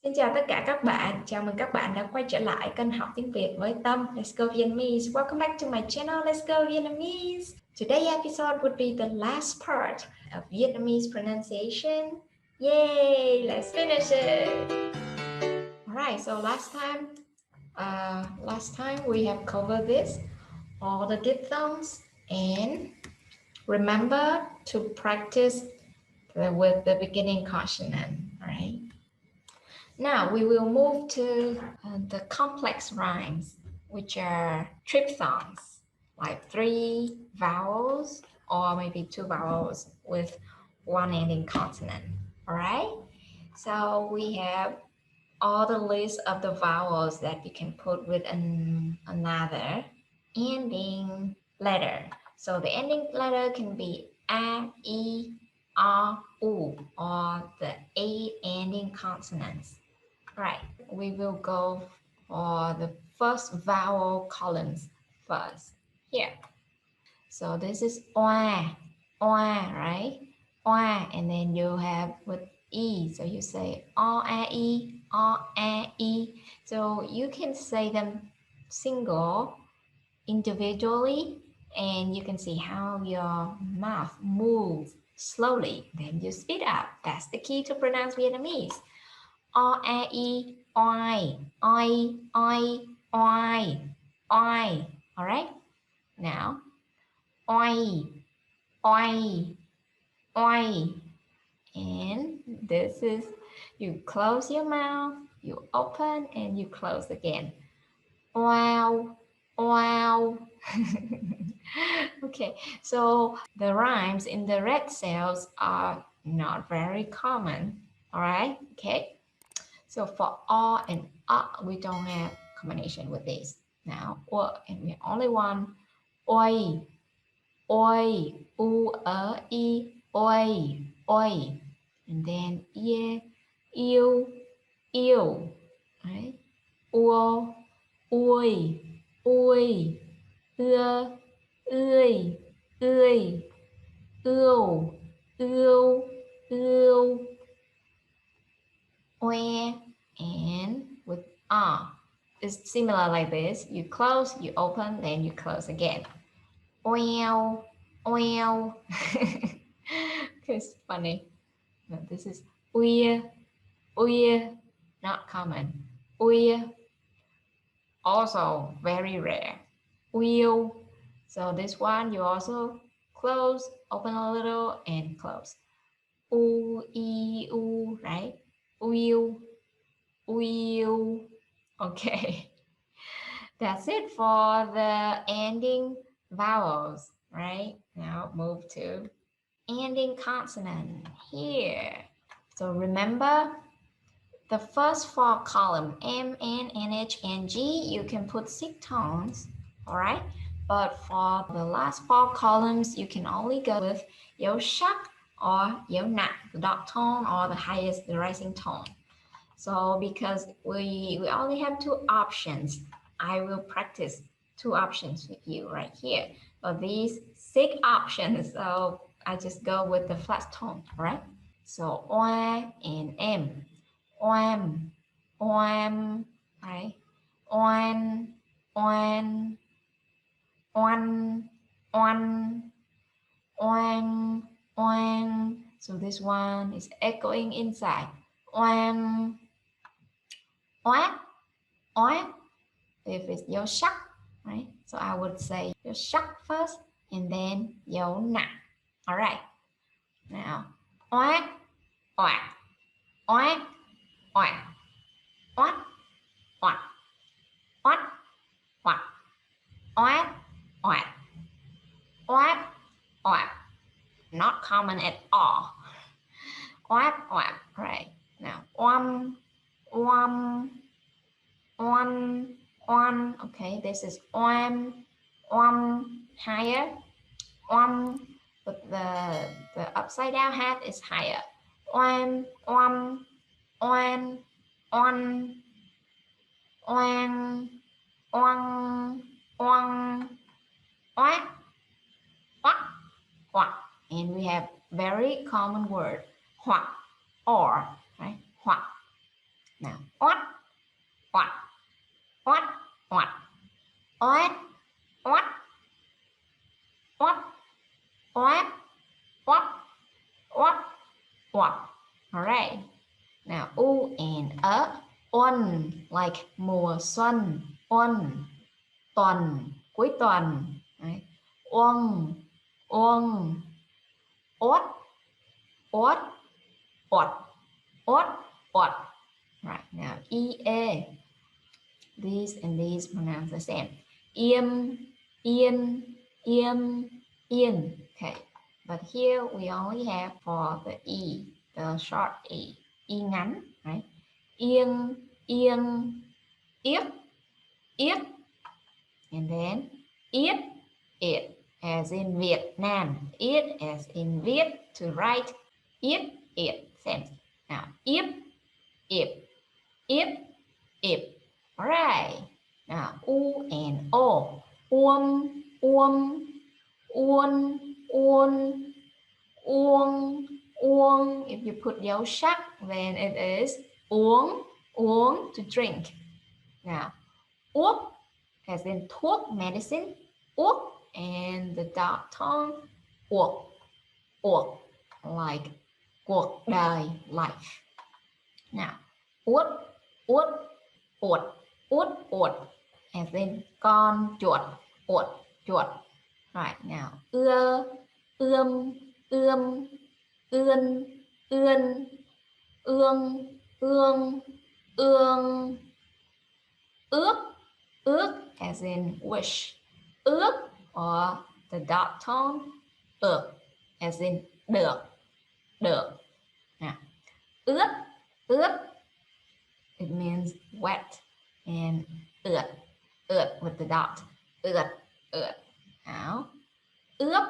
Xin chào tất cả các bạn, chào mừng các bạn đã quay trở lại kênh học tiếng Việt với Tâm. Let's go Vietnamese. Welcome back to my channel. Let's go Vietnamese. Today's episode would be the last part of Vietnamese pronunciation. Yay! Let's finish it. Alright, so last time we have covered this, all the diphthongs, and remember to practice with the beginning consonant. Alright. Now we will move to the complex rhymes, which are triphthongs, like 3 vowels or maybe 2 vowels with one ending consonant. All right. So we have all the list of the vowels that you can put with another ending letter. So the ending letter can be a, e, r, u, or the 8 ending consonants. Right, we will go for the first vowel columns first. Here. So this is oa, right? Oa, and then you have with e. So you say o a e, o a e. So you can say them single, individually, and you can see how your mouth moves slowly. Then you speed up. That's the key to pronounce Vietnamese. O a e, oi, oi, oi, oi, oi. All right. Now, oi, oi, oi. And this is, you close your mouth, you open, and you close again. Wow, wow. Okay, so the rhymes in the red cells are not very common. All right. Okay. So for o and we don't have combination with this. Now and we have only one. Oi, oi, u, e, oi, oi. And then ye, yêu, yêu, right? Uo, ui, ui, ưa, ươi, ươi, ưu, ưu, ưu. Oe, and with ah. It's similar like this. You close, you open, then you close again. Ow, ow. It's funny. No, this is uya, uya, not common. Uya, also very rare. Wheel. So this one you also close, open a little, and close. U, e, u, right? Wheel, wheel. Okay, that's it for the ending vowels, right? Now move to ending consonant here. So remember the first 4 column, M, N, NH, and G, you can put 6 tones, all right? But for the last 4 columns, you can only go with dấu sắc or dấu nặng, the dark tone or the highest, the rising tone. So because we only have 2 options, I will practice 2 options with you right here. But these 6 options, so I just go with the flat tone, right? So oa and m, oam, oam, right? On, on, on, on, on. So this one is echoing inside. On. Oát, oát, if it's dấu sắc, right? So I would say dấu sắc first and then dấu nặng. All right. Now, oát, oát, oát, oát, oát, oát, oát, oát, oát, oát, oát, oát. Not common at all. Oát, oát, right? Now, one, on. Okay, this is on, higher, but the upside down hat is higher. On, oat, what. And we have very common word, hoặc, or, right? Hoặc. Now, what, what, what, what, what, what, what, what, what, what, what. All right. Now, u and on, like mùa xuân, on, tuần, cuối tuần. Right? On, ốt, ốt, ốt, ốt, ốt. Right. Now, ea. These and these pronounced the same. Yên, yên, yên, yên. Okay. But here we only have for the e, the short e ngắn, right? Yên, yên, yết, yết, and then it, as in Vietnam, it as in Viet, to write, it, same. Now, if, all right. Now, u and o, uông, uông. If you put dấu sắc, then it is uống, to drink. Now, uốc, as in thuốc, medicine, uốc, and the diphthong, uộc, like cuộc đời, life. Now, uất, as in con chuột, chuột. Right, now, ưa, ươm, ươn, ương, ước, as in wish, ước, or the diphthong, as in được. Now, ướt, it means wet, and ướt with the dot, ướt. Now, ướp,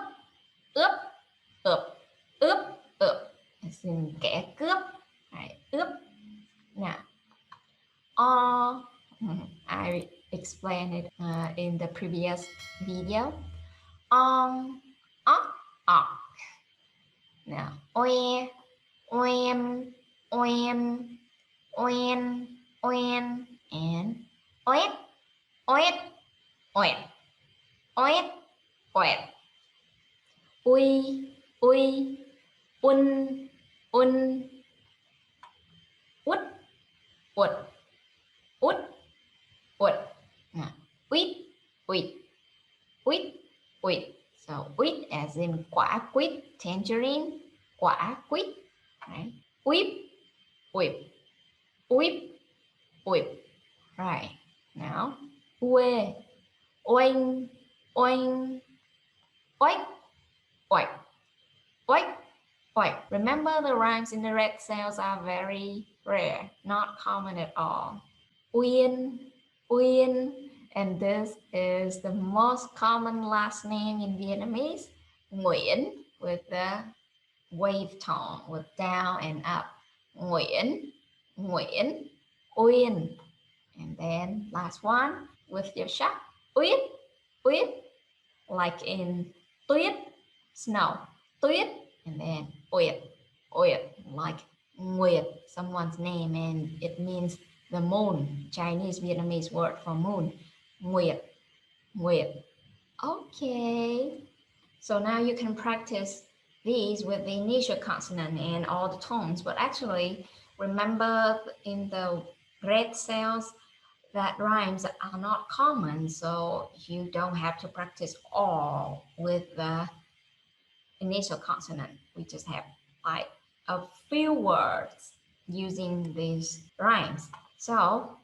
as in kẻ cướp, right? Ướp. Now, I explained it in the previous video. On, Now, oe, oem, and oet. Ui, un, ut. Now, wheat. So, wheat as in quả quýt, tangerine, quả quýt, right? Whip. Right. Now, ue, oing, oik. Remember, the rhymes in the red cells are very rare, not common at all. Uyên, and this is the most common last name in Vietnamese. Nguyễn, with the wave tone, with down and up. Nguyễn, Uyên. And then last one with your sắc. Uyết, like in tuyết, snow. Tuyết, and then uyệt, like Nguyệt, someone's name, and it means the moon, Chinese Vietnamese word for moon. Nguyệt. Okay. So now you can practice these with the initial consonant and all the tones, but actually remember in the red cells that rhymes are not common, so you don't have to practice all with the initial consonant. We just have like a few words using these rhymes. So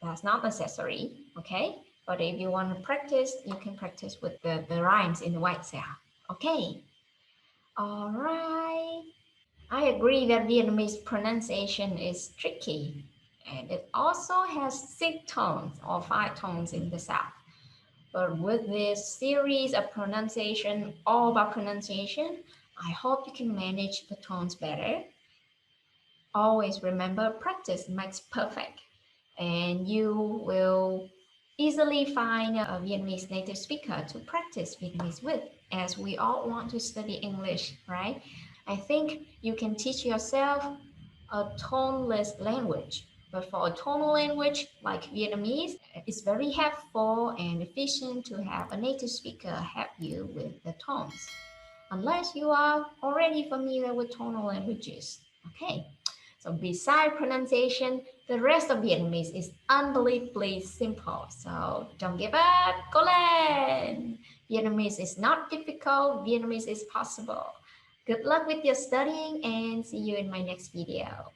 that's not necessary, okay? But if you want to practice, you can practice with the rhymes in the white cell, okay? All right. I agree that Vietnamese pronunciation is tricky, and it also has 6 tones or 5 tones in the south. But with this series of pronunciation, all about pronunciation, I hope you can manage the tones better. Always remember, practice makes perfect, and you will easily find a Vietnamese native speaker to practice Vietnamese with, as we all want to study English, right? I think you can teach yourself a toneless language But for a tonal language like Vietnamese, it's very helpful and efficient to have a native speaker help you with the tones, unless you are already familiar with tonal languages. Okay, so beside pronunciation, the rest of Vietnamese is unbelievably simple. So don't give up, go lên! Vietnamese is not difficult, Vietnamese is possible. Good luck with your studying and see you in my next video.